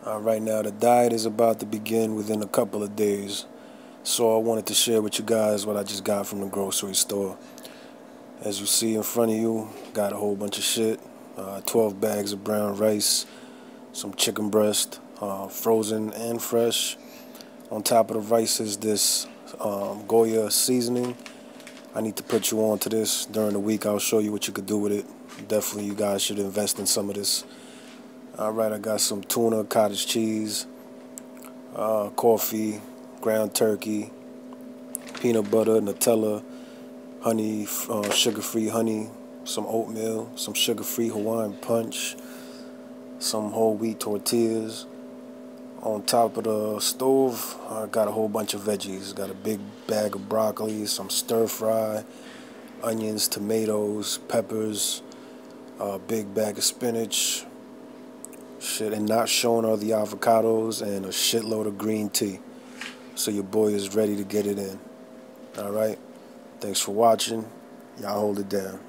Right now, the diet is about to begin within a couple of days. So I wanted to share with you guys what I just got from the grocery store. As you see in front of you, got a whole bunch of shit. 12 bags of brown rice, some chicken breast, frozen and fresh. On top of the rice is this Goya seasoning. I need to put you on to this during the week. I'll show you what you could do with it. Definitely you guys should invest in some of this. Alright, I got some tuna, cottage cheese, coffee, ground turkey, peanut butter, Nutella, honey, sugar-free honey, some oatmeal, some sugar-free Hawaiian punch, some whole wheat tortillas. On top of the stove, I got a whole bunch of veggies. Got a big bag of broccoli, some stir-fry, onions, tomatoes, peppers, a big bag of spinach. Shit, and not showing are the avocados and a shitload of green tea. So your boy is ready to get it in. Alright? Thanks for watching. Y'all hold it down.